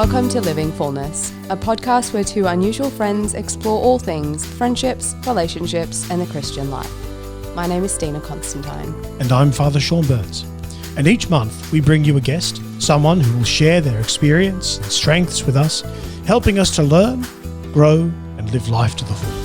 Welcome to Living Fullness, a podcast where two unusual friends explore all things friendships, relationships, and the Christian life. My name is Stina Constantine. And I'm Father Sean Burns. And each month we bring you a guest, someone who will share their experience and strengths with us, helping us to learn, grow, and live life to the full.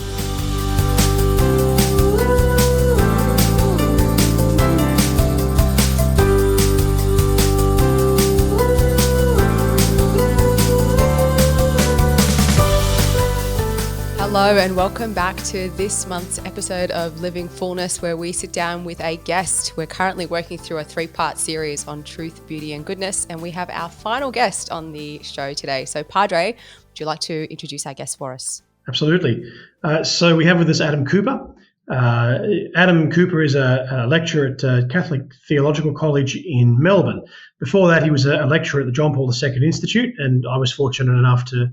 Hello and welcome back to this month's episode of Living Fullness, where we sit down with a guest. We're currently working through a 3-part series on truth, beauty and goodness, and we have our final guest on the show today. So Padre, would you like to introduce our guest for us? Absolutely. So we have with us Adam Cooper. Adam Cooper is a lecturer at Catholic Theological College in Melbourne. Before that, he was a lecturer at the John Paul II Institute, and I was fortunate enough to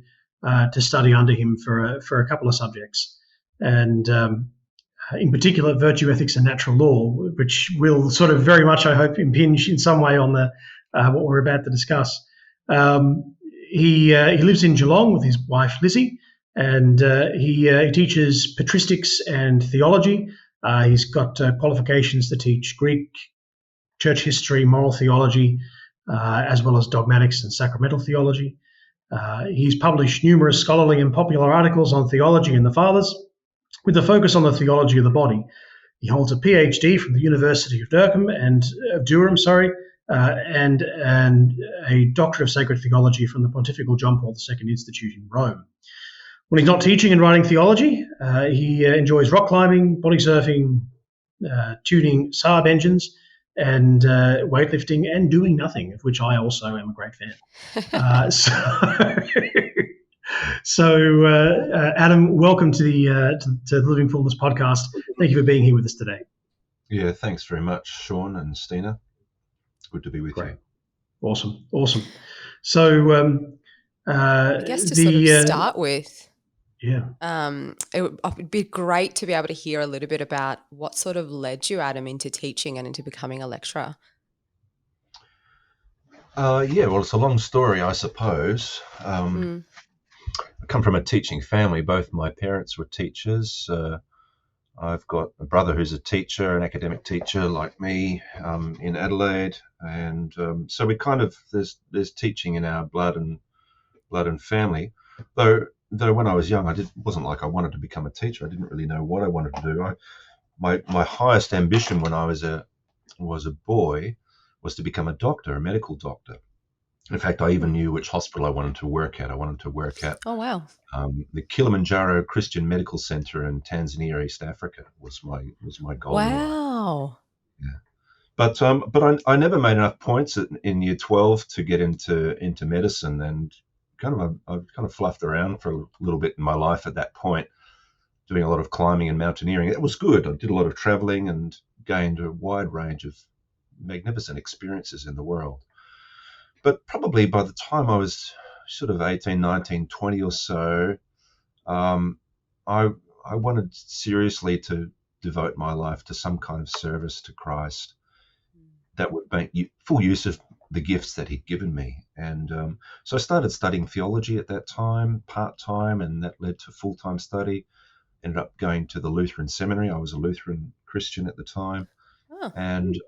study under him for a couple of subjects, and in particular virtue ethics and natural law, which will sort of very much, I hope, impinge in some way on the what we're about to discuss. He lives in Geelong with his wife Lizzie, and he teaches patristics and theology. He's got qualifications to teach Greek, church history, moral theology, as well as dogmatics and sacramental theology. He's published numerous scholarly and popular articles on theology and the Fathers, with a focus on the theology of the body. He holds a PhD from the University of Durham and a Doctorate of Sacred Theology from the Pontifical John Paul II Institute in Rome. When he's not teaching and writing theology, he enjoys rock climbing, body surfing, tuning Saab engines, and weightlifting and doing nothing, of which I also am a great fan. So Adam, welcome to the Living Fullness podcast. Thank you for being here with us today. Yeah, thanks very much, Sean and Stina. Good to be with you. Awesome. So I guess to sort of start with, yeah. It would be great to be able to hear a little bit about what sort of led you, Adam, into teaching and into becoming a lecturer. Well, it's a long story, I suppose. I come from a teaching family. Both my parents were teachers. I've got a brother who's a teacher, an academic teacher like me, in Adelaide, and so we kind of there's teaching in our blood and family, though when I was young, wasn't like I wanted to become a teacher. I didn't really know what I wanted to do. My highest ambition when I was a boy was to become a doctor, a medical doctor. In fact, I even knew which hospital I wanted to work at. I wanted to work at the Kilimanjaro Christian Medical Center in Tanzania, East Africa, was my goal. Wow. Yeah. But I never made enough points in year 12 to get into medicine, and I kind of fluffed around for a little bit in my life at that point, doing a lot of climbing and mountaineering. It was good. I did a lot of traveling and gained a wide range of magnificent experiences in the world. But probably by the time I was sort of 18, 19, 20 or so, I wanted seriously to devote my life to some kind of service to Christ that would make full use of the gifts that he'd given me. And so I started studying theology at that time, part-time, and that led to full-time study. Ended up going to the Lutheran seminary. I was a Lutheran Christian at the time. And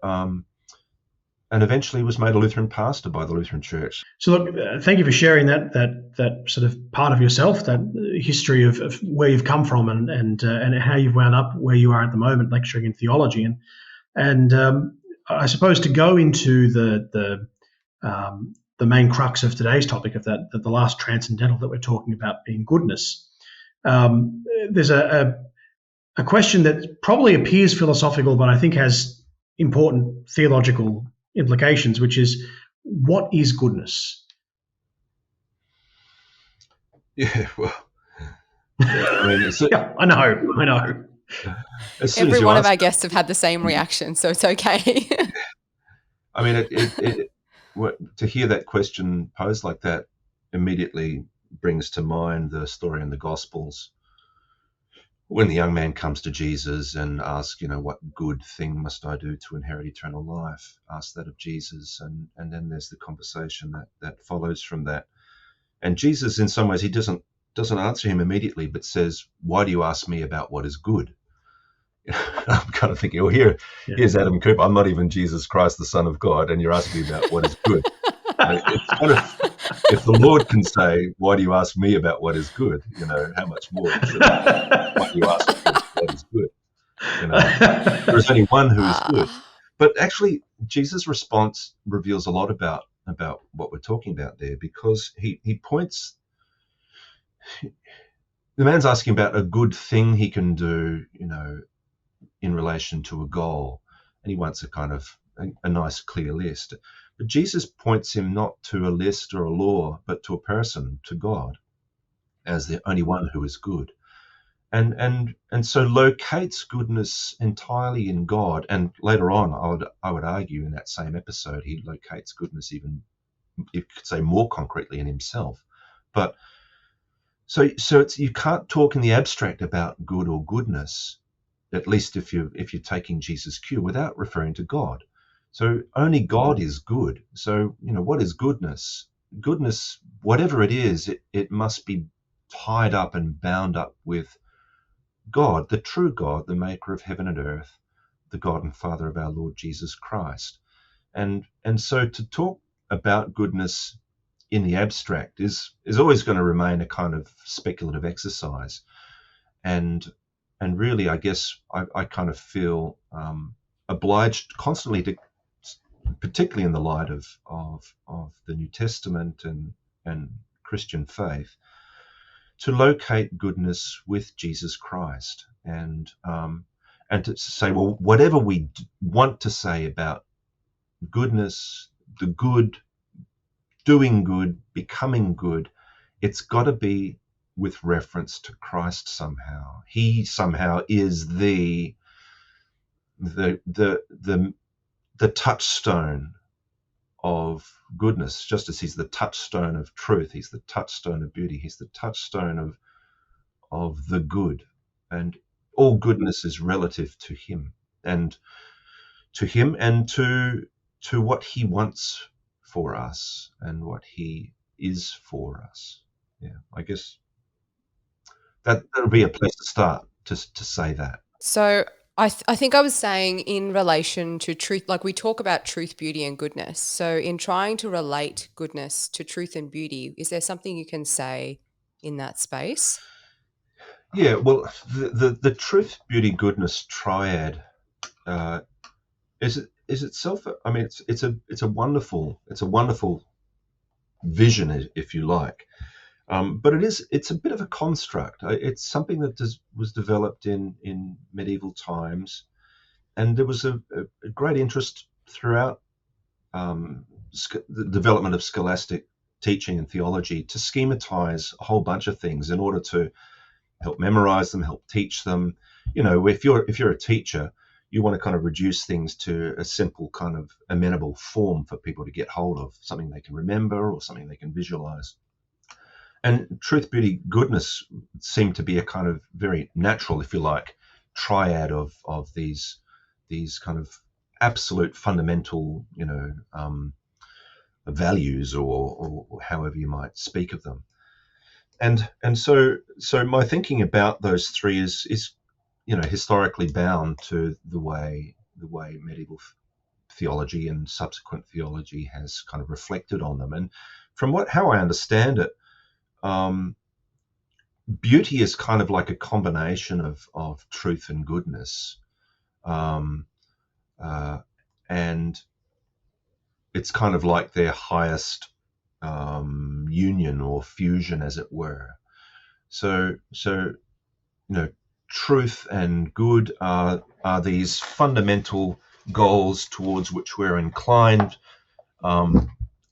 eventually was made a Lutheran pastor by the Lutheran Church. So look, thank you for sharing that sort of part of yourself, that history of where you've come from and how you've wound up where you are at the moment, lecturing in theology. And I suppose to go into the main crux of today's topic, of the last transcendental that we're talking about being goodness, there's a question that probably appears philosophical, but I think has important theological implications, which is, what is goodness? Yeah, well, I mean, I know. Every one of our guests have had the same reaction, so it's okay. I mean, to hear that question posed like that immediately brings to mind the story in the Gospels when the young man comes to Jesus and asks, what good thing must I do to inherit eternal life? Asks that of Jesus, and then there's the conversation that follows from that. And Jesus, in some ways, he doesn't answer him immediately, but says, "Why do you ask me about what is good?" I'm kind of thinking, well, here's Adam Cooper. I'm not even Jesus Christ, the Son of God, and you're asking me about what is good. It's kind of, if the Lord can say, "Why do you ask me about what is good?" How much more should I? Why do you ask me about what is good? There is only one who is good. But actually, Jesus' response reveals a lot about what we're talking about there, because he points. The man's asking about a good thing he can do, in relation to a goal, and he wants a kind of a nice, clear list. But Jesus points him not to a list or a law, but to a person, to God, as the only one who is good. And so locates goodness entirely in God. And later on, I would argue in that same episode, he locates goodness even, you could say, more concretely in himself. But so it's, you can't talk in the abstract about good or goodness, at least if you're taking Jesus' cue, without referring to God. So only God is good. So what is goodness? Goodness, whatever it is, it must be tied up and bound up with God, the true God, the maker of heaven and earth, the God and Father of our Lord Jesus Christ. And so to talk about goodness in the abstract is always going to remain a kind of speculative exercise. And really, I guess I kind of feel obliged constantly to, particularly in the light of the New Testament and Christian faith, to locate goodness with Jesus Christ, and to say, well, whatever we want to say about goodness, the good, doing good, becoming good, it's got to be with reference to Christ somehow. He somehow is the touchstone of goodness, just as he's the touchstone of truth, he's the touchstone of beauty, he's the touchstone of the good, and all goodness is relative to him and to what he wants for us and what he is for us. Yeah, I guess that'll be a place to start, to say that. So I think I was saying in relation to truth, like we talk about truth, beauty, and goodness. So in trying to relate goodness to truth and beauty, is there something you can say in that space? Yeah, well, the truth, beauty, goodness triad is itself. I mean, it's a wonderful vision, if you like. But it's a bit of a construct. It's something that was developed in medieval times, and there was a great interest throughout the development of scholastic teaching and theology to schematize a whole bunch of things in order to help memorize them, help teach them. If you're a teacher, you want to kind of reduce things to a simple kind of amenable form for people to get hold of, something they can remember or something they can visualize. And truth, beauty, goodness seem to be a kind of very natural, if you like, triad of these kind of absolute fundamental, values, or however you might speak of them. And so my thinking about those three is historically bound to the way medieval theology and subsequent theology has kind of reflected on them. And from how I understand it, beauty is kind of like a combination of truth and goodness, and it's kind of like their highest union or fusion, as it were. So truth and good are these fundamental goals towards which we're inclined.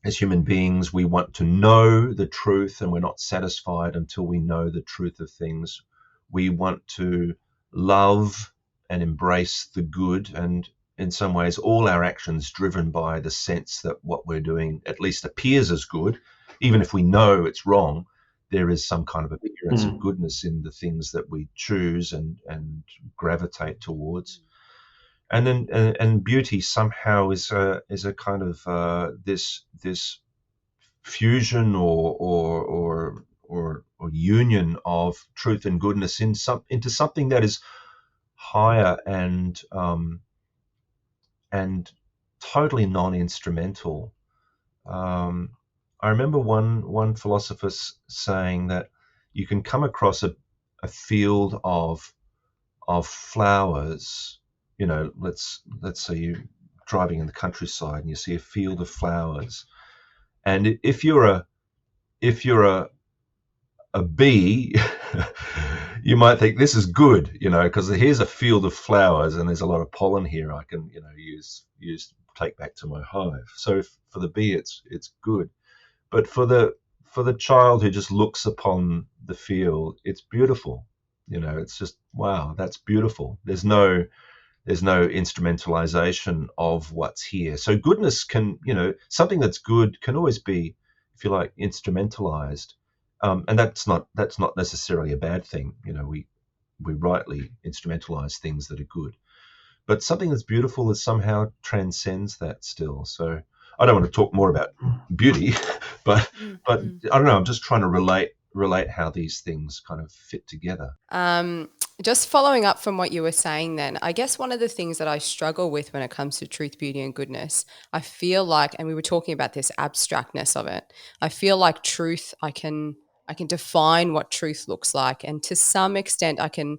As human beings, we want to know the truth, and we're not satisfied until we know the truth of things. We want to love and embrace the good, and in some ways, all our actions driven by the sense that what we're doing at least appears as good, even if we know it's wrong. There is some kind of appearance of goodness in the things that we choose and gravitate towards. And then and beauty somehow is a kind of this fusion or union of truth and goodness into something that is higher and totally non-instrumental. I remember one philosopher saying that you can come across a field of flowers. Let's say you're driving in the countryside and you see a field of flowers, and if you're a bee, you might think this is good, because here's a field of flowers and there's a lot of pollen here I can, use take back to my hive. So for the bee, it's good, but for the child who just looks upon the field, it's beautiful. It's just, wow, that's beautiful. There's no instrumentalization of what's here. So goodness can, something that's good can always be, if you like, instrumentalized, and that's not necessarily a bad thing. We rightly instrumentalize things that are good, but something that's beautiful is somehow transcends that still. So I don't want to talk more about beauty, but Mm-hmm. I don't know. I'm just trying to relate how these things kind of fit together. Just following up from what you were saying then, I guess one of the things that I struggle with when it comes to truth, beauty, and goodness, I feel like, and we were talking about this abstractness of it, I feel like truth, I can define what truth looks like, and to some extent I can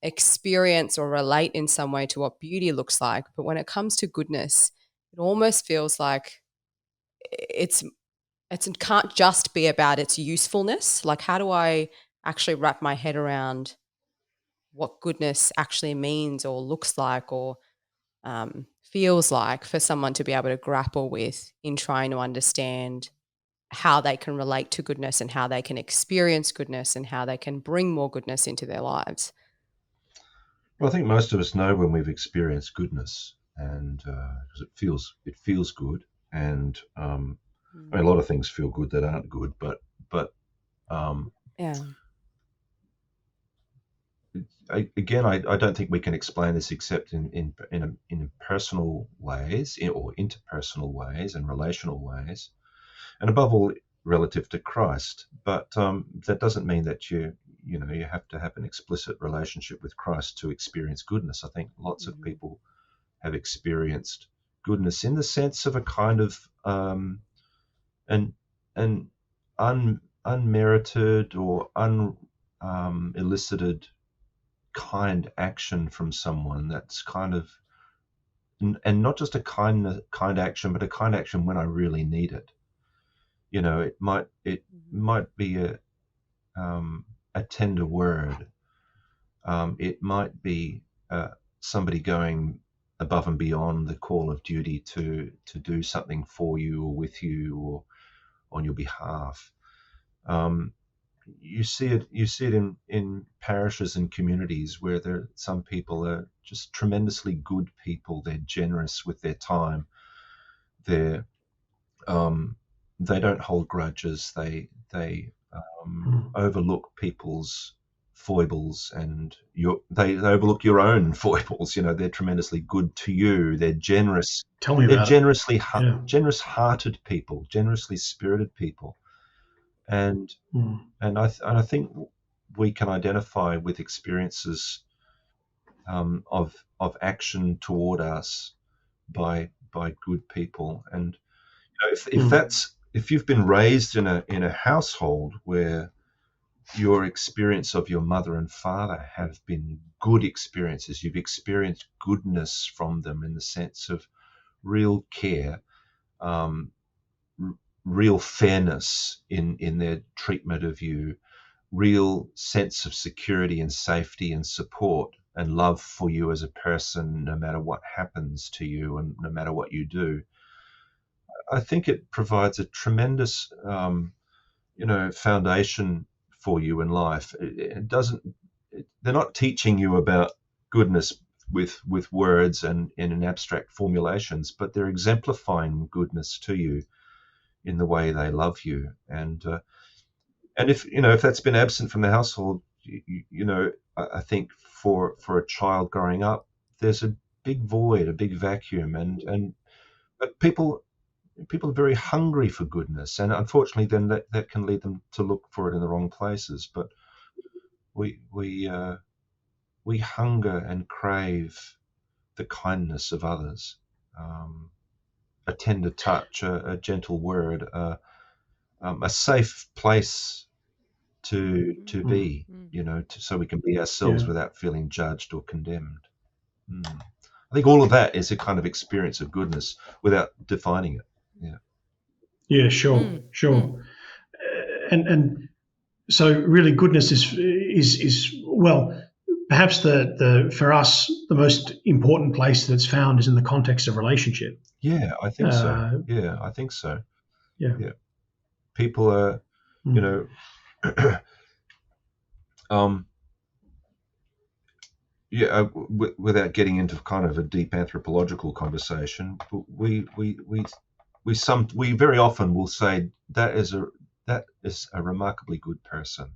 experience or relate in some way to what beauty looks like. But when it comes to goodness, it almost feels like it's it can't just be about its usefulness. Like, how do I actually wrap my head around what goodness actually means or looks like or feels like for someone to be able to grapple with in trying to understand how they can relate to goodness and how they can experience goodness and how they can bring more goodness into their lives. Well, I think most of us know when we've experienced goodness, and because it feels good, and I mean, a Mm. lot of things feel good that aren't good, but um, Yeah. again, I don't think we can explain this except in personal ways, or interpersonal ways and relational ways, and above all, relative to Christ. But that doesn't mean that you have to have an explicit relationship with Christ to experience goodness. I think lots of Mhm. people have experienced goodness in the sense of a kind of an an unmerited or elicited kind action from someone that's kind of, and not just a kind action, but a kind action when I really need it. It might be a tender word. It might be somebody going above and beyond the call of duty to do something for you or with you or on your behalf. Um, you see it in parishes and communities where some people are just tremendously good people. They're generous with their time. They're um, they don't hold grudges. They overlook people's foibles, and they overlook your own foibles. They're tremendously good to you. They're generous. Tell me They're about it. Yeah. generous-hearted people, generously spirited people, and Mm. and I think we can identify with experiences of action toward us by good people. And Mm. if you've been raised in a household where your experience of your mother and father have been good experiences, you've experienced goodness from them in the sense of real care, um, r- real fairness in their treatment of you, real sense of security and safety and support and love for you as a person, no matter what happens to you and no matter what you do. I think it provides a tremendous, foundation for you in life. It doesn't. They're not teaching you about goodness with words and in abstract formulations, but they're exemplifying goodness to you in the way they love you. And if that's been absent from the household, I think for a child growing up, there's a big void, a big vacuum, and but people are very hungry for goodness, and unfortunately then that can lead them to look for it in the wrong places. But we hunger and crave the kindness of others, a tender touch, a gentle word, a safe place to be, so we can be ourselves without feeling judged or condemned. I think all of that is a kind of experience of goodness without defining it. Yeah, sure. And so really goodness is well, perhaps the for us the most important place that it's found is in the context of relationship. Yeah, I think so. Yeah, I think so. Yeah. People are, without getting into kind of a deep anthropological conversation, we very often will say that is a remarkably good person.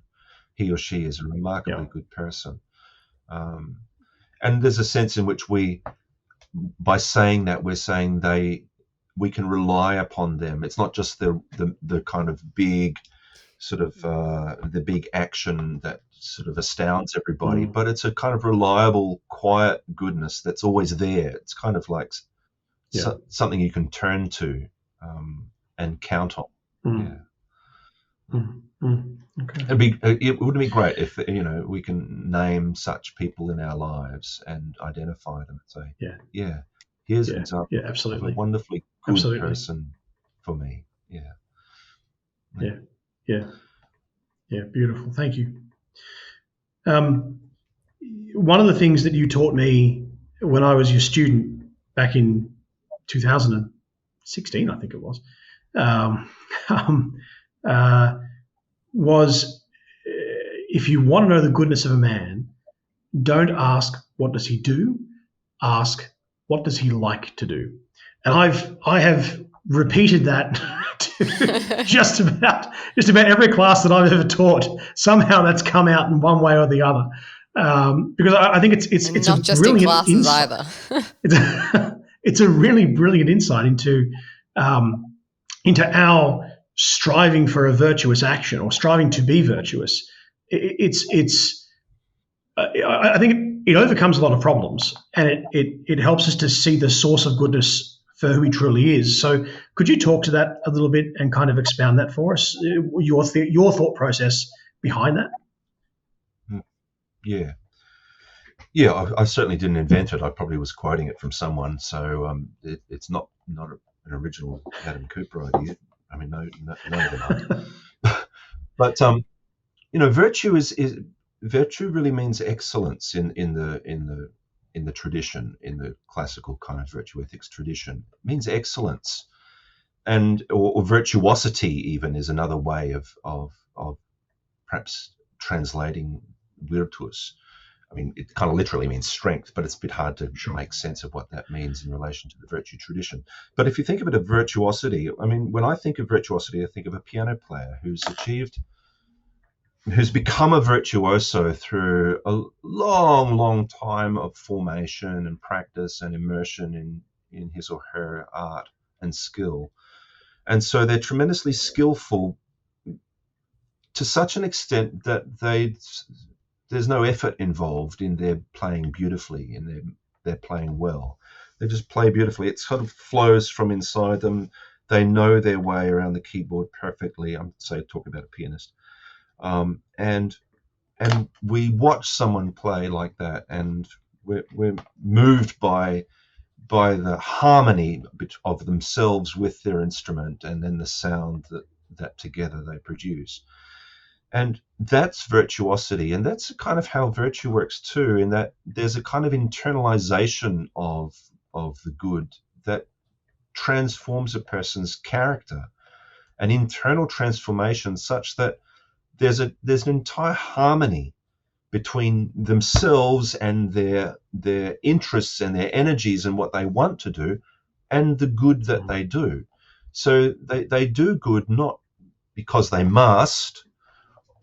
He or she is a remarkably good person. And there's a sense in which by saying that, we're saying we can rely upon them. It's not just the kind of big sort of the big action that sort of astounds everybody, but it's a kind of reliable, quiet goodness that's always there. It's kind of like something you can turn to and count on. Okay. It would be great if we can name such people in our lives and identify them and say, here's an example of a wonderfully good person for me. Yeah, beautiful. Thank you. One of the things that you taught me when I was your student back in 2016, I think it was, was if you want to know the goodness of a man, don't ask what does he do, ask what does he like to do. And I have repeated that to just about every class that I've ever taught. Somehow that's come out in one way or the other, because I think it's not a just brilliant in classes insight. Either. It's a really brilliant insight into our striving for a virtuous action or striving to be virtuous. I think it overcomes a lot of problems, and it helps us to see the source of goodness for who he truly is. So could you talk to that a little bit and kind of expound that for us, your thought process behind that? Yeah, I certainly didn't invent it. I probably was quoting it from someone, so it's not an original Adam Cooper idea. I mean, no, none of them are. But virtue really means excellence in the tradition, in the classical kind of virtue ethics tradition. It means excellence, and or virtuosity even is another way of perhaps translating virtus. I mean, it kind of literally means strength, but it's a bit hard to make sense of what that means in relation to the virtue tradition. But if you think of it as virtuosity, I mean, when I think of virtuosity, I think of a piano player who's become a virtuoso through a long, long time of formation and practice and immersion in his or her art and skill. And so they're tremendously skillful to such an extent that there's no effort involved in their playing beautifully, in their playing well. They just play beautifully. It sort of flows from inside them. They know their way around the keyboard perfectly. I'm talking about a pianist. And we watch someone play like that, and we're moved by the harmony of themselves with their instrument, and then the sound that together they produce. And that's virtuosity, and that's kind of how virtue works too, in that there's a kind of internalization of the good that transforms a person's character, an internal transformation such that there's an entire harmony between themselves and their interests and their energies and what they want to do and the good that they do. So they do good not because they must.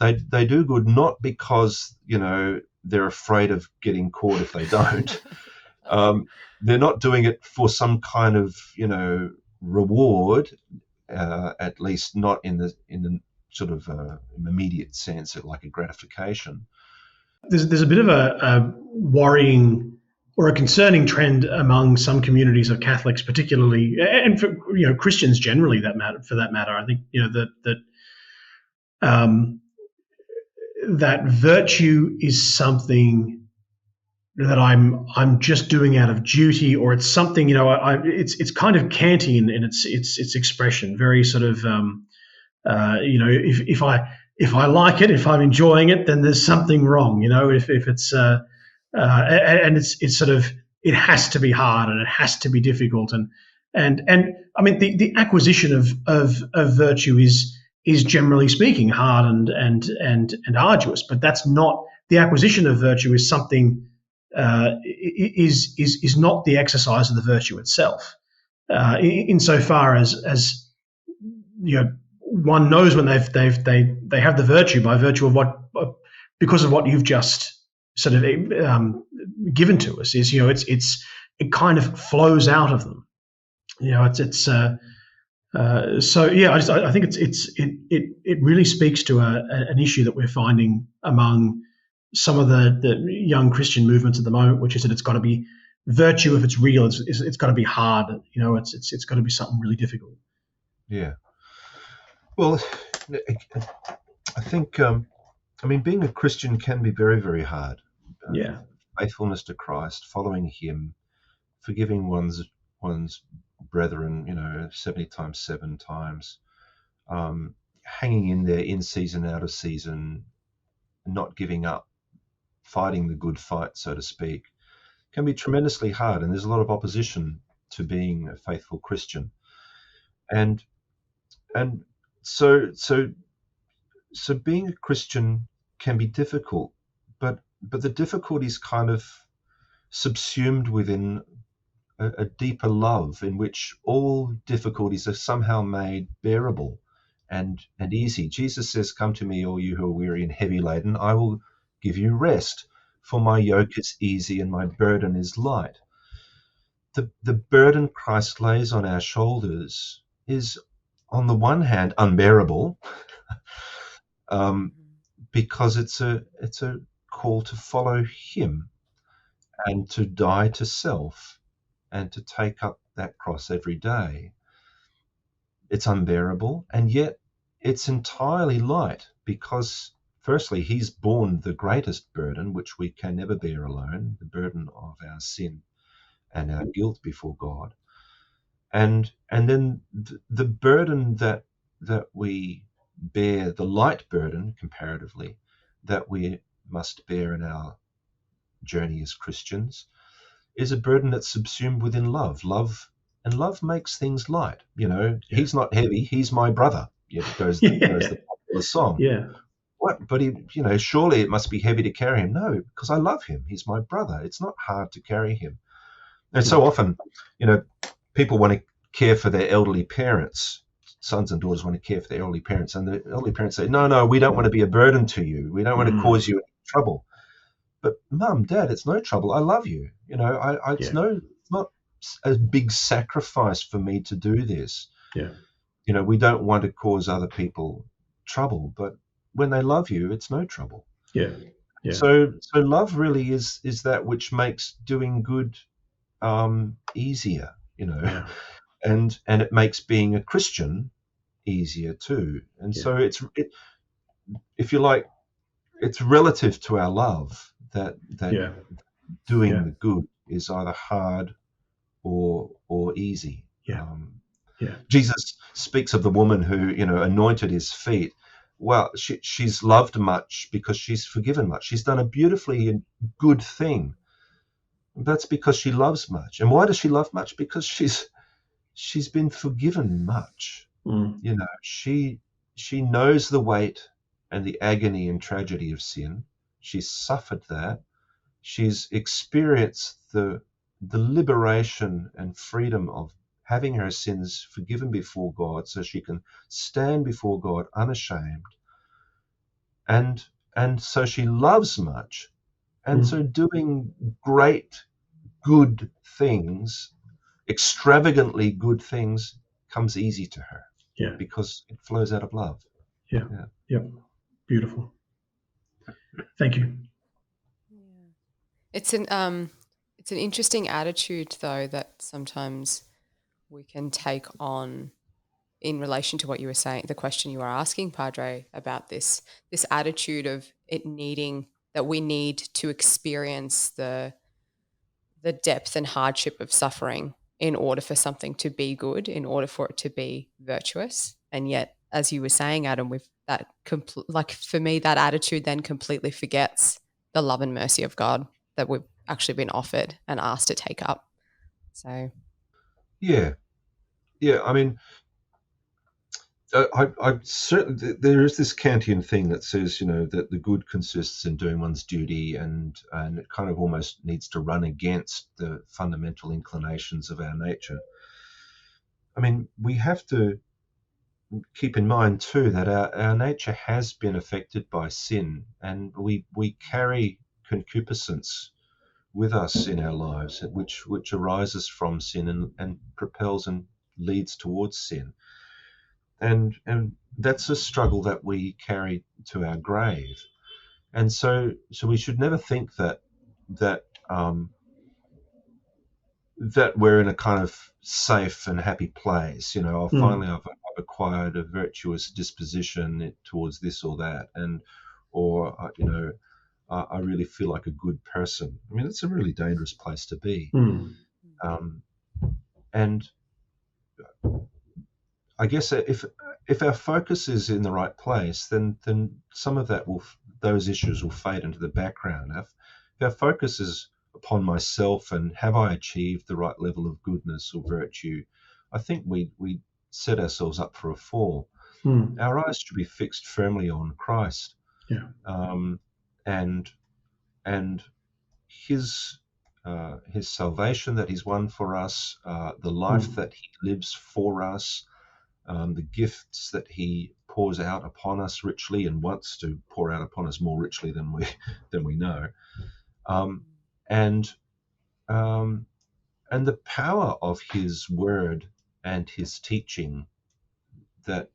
They do good not because they're afraid of getting caught if they don't. They're not doing it for some kind of reward, at least not in the sort of immediate sense, like a gratification. There's a bit of a worrying or a concerning trend among some communities of Catholics, particularly, and for Christians generally, for that matter. I think um, that virtue is something that I'm just doing out of duty, or it's something it's kind of Kantian in its expression, very sort of if I like it, if I'm enjoying it, then there's something wrong. If it's and it's sort of, it has to be hard and it has to be difficult, and I mean the acquisition of virtue is generally speaking hard and arduous, but that's not the acquisition of virtue is something is not the exercise of the virtue itself, insofar as one knows when they have the virtue by virtue of what, because of what you've just sort of given to us, is it kind of flows out of them. So yeah, I think it really speaks to an issue that we're finding among some of the young Christian movements at the moment, which is that it's got to be virtue if it's real. It's got to be hard. It's got to be something really difficult. Yeah. Well, I think being a Christian can be very, very hard. Yeah. Faithfulness to Christ, following Him, forgiving one's brethren, 70 times, 7 times, hanging in there in season, out of season, not giving up, fighting the good fight, so to speak, can be tremendously hard. And there's a lot of opposition to being a faithful Christian. And so being a Christian can be difficult, but the difficulty is kind of subsumed within a deeper love in which all difficulties are somehow made bearable and easy. Jesus says, "Come to me, all you who are weary and heavy laden, I will give you rest, for my yoke is easy and my burden is light." The burden Christ lays on our shoulders is, on the one hand, unbearable, because it's a call to follow Him and to die to self and to take up that cross every day. It's unbearable, and yet it's entirely light, because firstly, He's borne the greatest burden, which we can never bear alone, the burden of our sin and our guilt before God. And then the burden that we bear, the light burden comparatively, that we must bear in our journey as Christians, is a burden that's subsumed within love. And love makes things light. Yeah. He's not heavy, He's my brother. Goes the popular song. Yeah. What? But surely it must be heavy to carry Him. No, because I love Him. He's my brother. It's not hard to carry Him. And so often, people want to care for their elderly parents. Sons and daughters want to care for their elderly parents, and the elderly parents say, "No, we don't want to be a burden to you. We don't want to cause you trouble." But Mum, Dad, it's no trouble. I love you. It's not a big sacrifice for me to do this. Yeah. We don't want to cause other people trouble, but when they love you, it's no trouble. Yeah. Yeah. So love really is that which makes doing good easier, Yeah. and it makes being a Christian easier too. And so if you like, it's relative to our love that doing the good is either hard or easy. Jesus speaks of the woman who anointed His feet. Well, she's loved much because she's forgiven much. She's done a beautifully good thing. That's because she loves much. And why does she love much? Because she's been forgiven much. She knows the weight and the agony and tragedy of sin. She's suffered that. She's experienced the liberation and freedom of having her sins forgiven before God, so she can stand before God unashamed. And so she loves much. And so doing great, good things, extravagantly good things, comes easy to her Yeah. because it flows out of love. Yeah. Yeah. Yep. Beautiful. Thank you. It's an interesting attitude though that sometimes we can take on in relation to what you were saying, the question you were asking, Padre, about this attitude of it needing that we need to experience the depth and hardship of suffering in order for something to be good, in order for it to be virtuous. And yet, as you were saying, Adam, with that, like for me, that attitude then completely forgets the love and mercy of God that we've actually been offered and asked to take up. So, Yeah. I mean, I certainly, there is this Kantian thing that says, that the good consists in doing one's duty, and it kind of almost needs to run against the fundamental inclinations of our nature. I mean, we have to keep in mind too that our nature has been affected by sin, and we carry concupiscence with us in our lives, which arises from sin and propels and leads towards sin. And that's a struggle that we carry to our grave. And so we should never think that um, that we're in a kind of safe and happy place. I've acquired a virtuous disposition towards this or that, or I really feel like a good person. I mean, it's a really dangerous place to be. Um, and I guess if our focus is in the right place, then some of those issues will fade into the background. If our focus is upon myself and have I achieved the right level of goodness or virtue, I think we set ourselves up for a fall. Our eyes should be fixed firmly on Christ, Yeah. And his salvation that he's won for us, the life that he lives for us, the gifts that he pours out upon us richly and wants to pour out upon us more richly than we know, and the power of his word and his teaching, that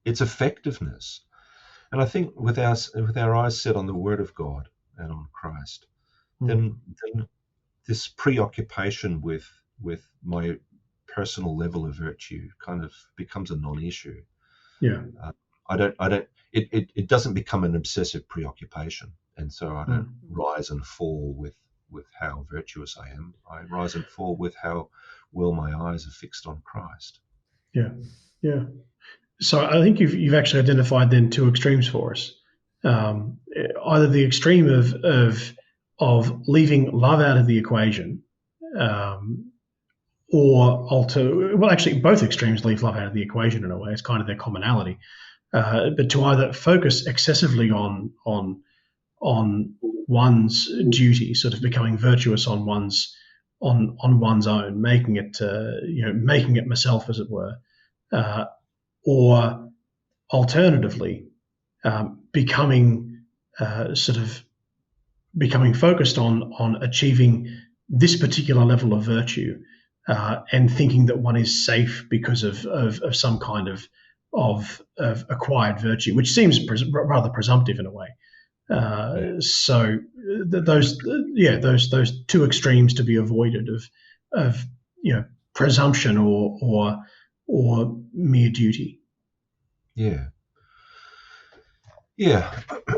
its effectiveness. And I think with our eyes set on the word of God and on Christ, then this preoccupation with my personal level of virtue kind of becomes a non-issue. Yeah. It doesn't become an obsessive preoccupation, and so I don't rise and fall with how virtuous I am. I rise and fall with how well my eyes are fixed on Christ. Yeah. Yeah. So I think you've actually identified then two extremes for us. Either the extreme of leaving love out of the equation, actually both extremes leave love out of the equation in a way. It's kind of their commonality. But to either focus excessively on one's duty, sort of becoming virtuous on one's own, making it myself, as it were, or alternatively, becoming focused on achieving this particular level of virtue, and thinking that one is safe because of some kind of acquired virtue, which seems rather presumptive in a way. So those two extremes to be avoided of presumption or mere duty. Yeah.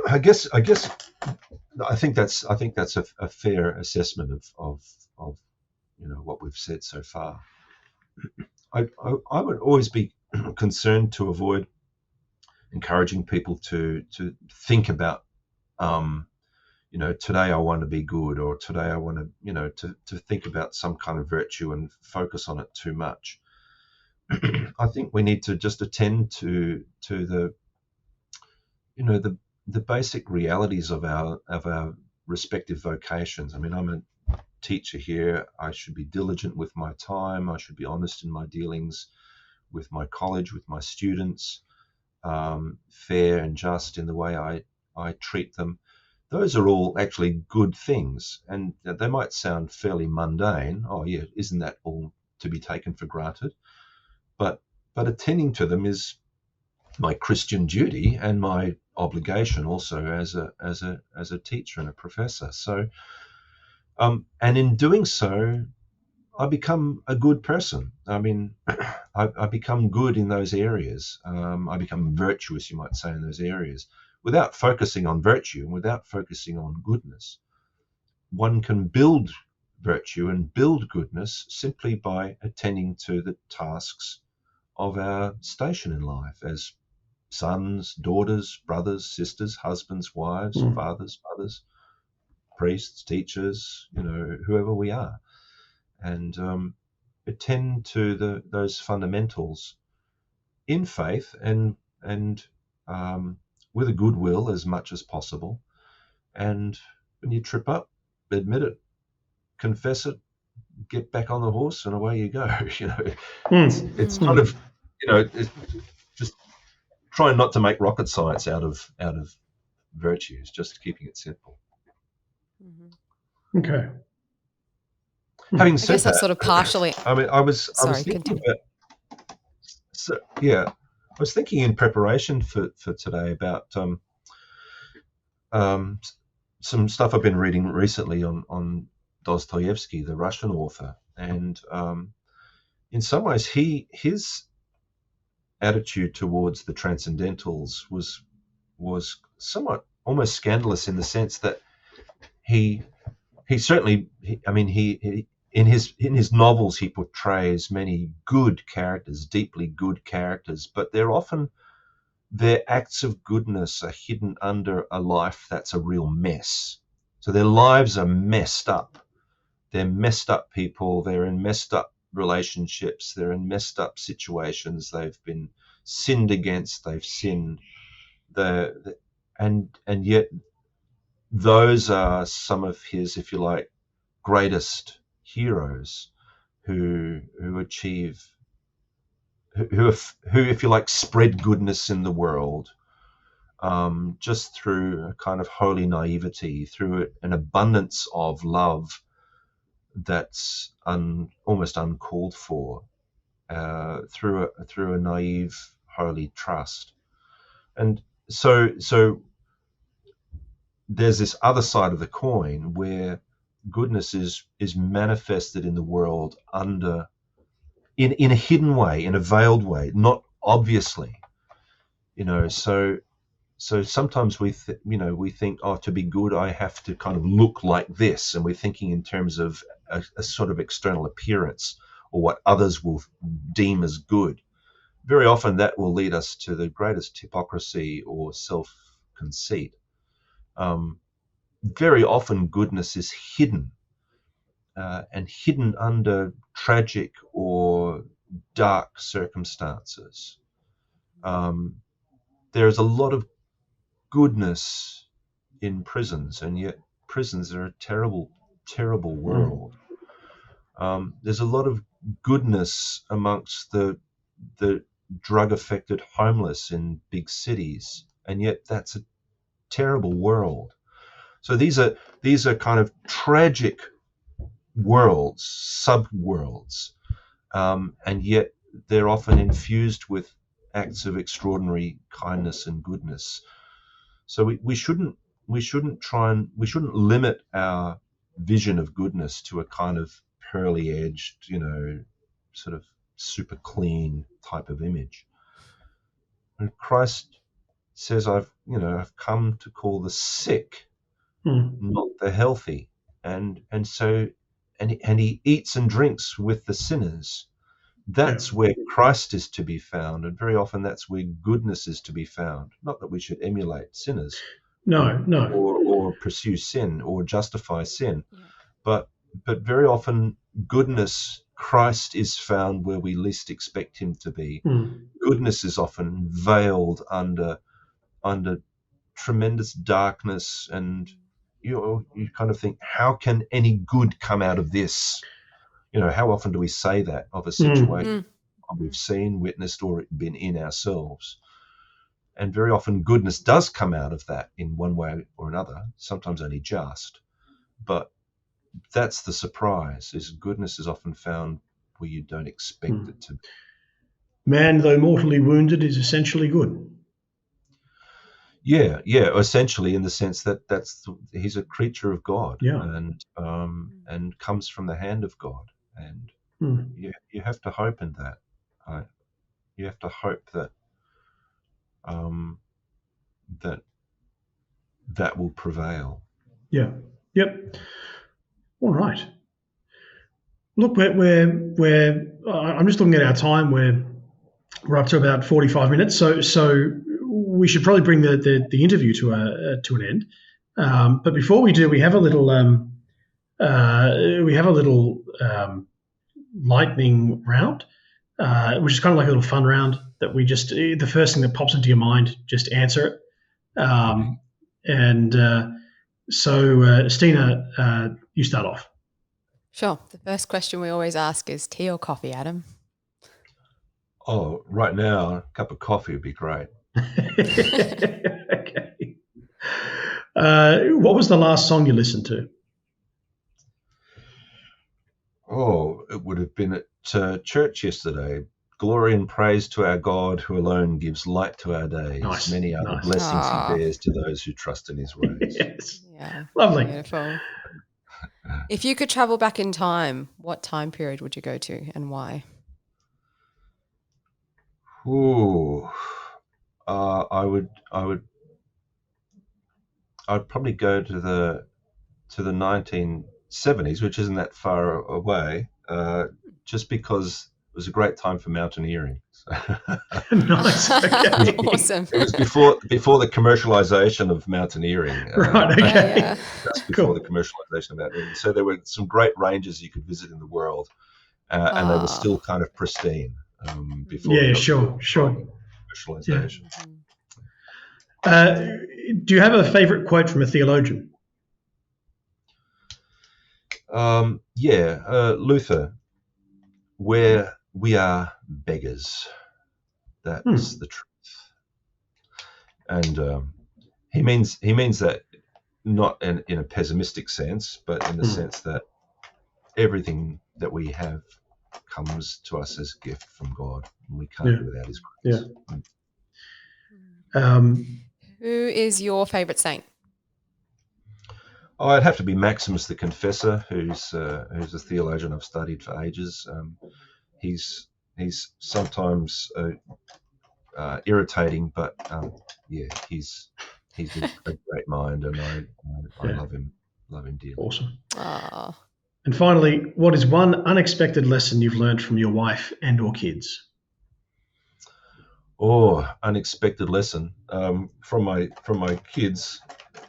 I think that's a fair assessment of what we've said so far. I would always be concerned to avoid encouraging people to think about today I want to be good, or today I want to think about some kind of virtue and focus on it too much. I think we need to just attend to the the basic realities of our respective vocations. I mean, I'm a teacher here. I should be diligent with my time. I should be honest in my dealings with my college, with my students, fair and just in the way I treat them. Those are all actually good things, and they might sound fairly mundane. Oh yeah, isn't that all to be taken for granted, but attending to them is my Christian duty and my obligation also as a teacher and a professor. So, and in doing so, I become a good person. I mean, I become good in those areas. I become virtuous, you might say, in those areas. Without focusing on virtue and without focusing on goodness, one can build virtue and build goodness simply by attending to the tasks of our station in life as sons, daughters, brothers, sisters, husbands, wives, fathers, mothers, priests, teachers, whoever we are. And attend to those fundamentals in faith and with a good will as much as possible. And when you trip up, admit it, confess it, get back on the horse, and away you go. It's kind of it's just trying not to make rocket science out of virtues, just keeping it simple. Okay. Having I said guess that's that, sort of partially. I mean, I was thinking continue. I was thinking in preparation for today about some stuff I've been reading recently on Dostoevsky, the Russian author, and in some ways his attitude towards the transcendentals was somewhat almost scandalous in the sense that he certainly in his novels he portrays many good characters, deeply good characters, but their acts of goodness are hidden under a life that's a real mess. So their lives are messed up. They're messed up people. They're in messed up relationships. They're in messed up situations. They've been sinned against. They've sinned. And yet those are some of his, if you like, greatest heroes who achieve, who if you like, spread goodness in the world, just through a kind of holy naivety, through an abundance of love that's almost uncalled for, through a naive holy trust. And so there's this other side of the coin where goodness is manifested in the world in a hidden way, in a veiled way, not obviously, so sometimes we think, oh, to be good I have to kind of look like this, and we're thinking in terms of a sort of external appearance or what others will deem as good. Very often that will lead us to the greatest hypocrisy or self-conceit. Very often goodness is hidden, and hidden under tragic or dark circumstances. There's a lot of goodness in prisons, and yet prisons are a terrible, terrible world. There's a lot of goodness amongst the drug-affected homeless in big cities, and yet that's a terrible world. So these are kind of tragic worlds, sub-worlds, and yet they're often infused with acts of extraordinary kindness and goodness. So we shouldn't limit our vision of goodness to a kind of pearly-edged, sort of super clean type of image. And Christ says, I've come to call the sick, not the healthy. And so he eats and drinks with the sinners. That's where Christ is to be found, and very often that's where goodness is to be found. Not that we should emulate sinners, or pursue sin or justify sin, but very often goodness, Christ is found where we least expect him to be. Goodness is often veiled under tremendous darkness, and you kind of think, how can any good come out of this? How often do we say that of a situation we've seen, witnessed, or been in ourselves? And very often goodness does come out of that in one way or another, sometimes only just. But that's the surprise, is goodness is often found where you don't expect it to be. Man, though mortally wounded, is essentially good. Yeah, essentially, in the sense that he's a creature of God, and comes from the hand of God, and you have to hope in that. You have to hope that that will prevail. Yeah. Yep. All right. Look, we're I'm just looking at our time. We're up to about 45 minutes, so we should probably bring the interview to an end. But before we do, we have a little lightning round, which is kind of like a little fun round that we just, the first thing that pops into your mind, just answer it. So Stina, you start off. Sure. The first question we always ask is tea or coffee, Adam? Oh, right now, a cup of coffee would be great. Okay. What was the last song you listened to? Oh, it would have been at church yesterday. Glory and praise to our God, who alone gives light to our days. Nice, Many are the blessings he bears to those who trust in his ways. Yes. Yeah. Lovely. Beautiful. If you could travel back in time, what time period would you go to and why? Ooh, I'd probably go to the 1970s, which isn't that far away, just because it was a great time for mountaineering. So Nice. Okay. Awesome. it was before the commercialization of mountaineering. Right. Okay. Yeah. Just before the commercialization of mountaineering. So there were some great ranges you could visit in the world, and they were still kind of pristine before. Yeah. Sure. Commercialization. Do you have a favorite quote from a theologian? Luther, where we are beggars, that's the truth. And he means that not in a pessimistic sense, but in the sense that everything that we have comes to us as a gift from God, and we can't do without his grace. Yeah. Who is your favorite saint? Oh, I'd have to be Maximus the Confessor, who's a theologian I've studied for ages. He's sometimes irritating, but he's a great mind, and I love him dearly. Awesome. Oh. And finally, what is one unexpected lesson you've learned from your wife and or kids? Oh, unexpected lesson from my kids.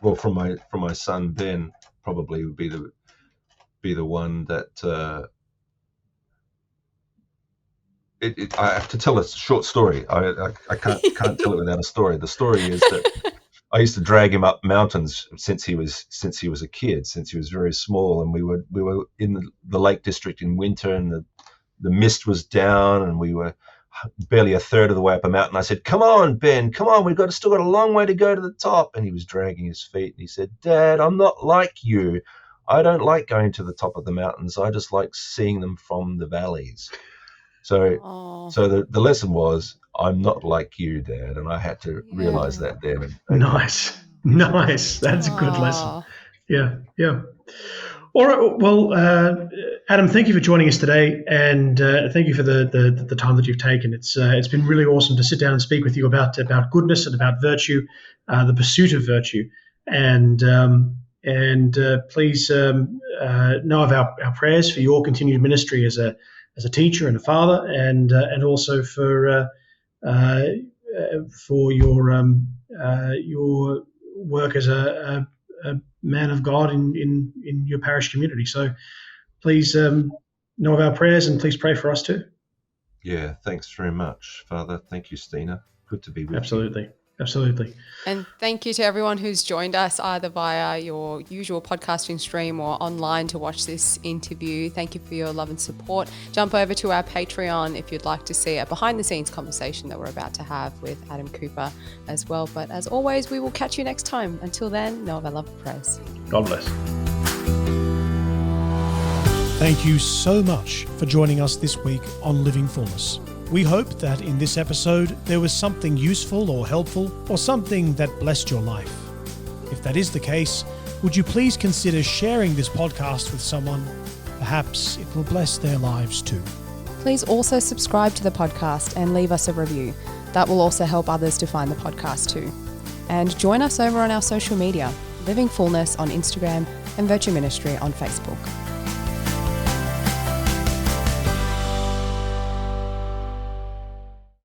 Well, from my son Ben, probably would be the one that I have to tell a short story. I can't tell it without a story. The story is that I used to drag him up mountains since he was a kid, since he was very small, and we were in the Lake District in winter, and the mist was down, and we were barely a third of the way up a mountain. I said, "Come on, Ben, come on, we've still got a long way to go to the top." And he was dragging his feet, and he said, "Dad, I'm not like you. I don't like going to the top of the mountains. I just like seeing them from the valleys." So the lesson was, I'm not like you, Dad, and I had to realize that then. Nice. That's a good lesson. Yeah. All right. Well, Adam, thank you for joining us today, and thank you for the time that you've taken. It's been really awesome to sit down and speak with you about goodness and about virtue, the pursuit of virtue, and please know of our prayers for your continued ministry as a teacher and a father, and also for your work as a man of God in your parish community. So please know of our prayers, and please pray for us too. Yeah, thanks very much, Father. Thank you, Stina. Good to be with you. Absolutely. And thank you to everyone who's joined us either via your usual podcasting stream or online to watch this interview. Thank you for your love and support. Jump over to our Patreon if you'd like to see a behind-the-scenes conversation that we're about to have with Adam Cooper as well. But as always, we will catch you next time. Until then, know of our love and prayers. God bless. Thank you so much for joining us this week on Living Fullness. We hope that in this episode there was something useful or helpful or something that blessed your life. If that is the case, would you please consider sharing this podcast with someone? Perhaps it will bless their lives too. Please also subscribe to the podcast and leave us a review. That will also help others to find the podcast too. And join us over on our social media, Living Fullness on Instagram and Virtue Ministry on Facebook.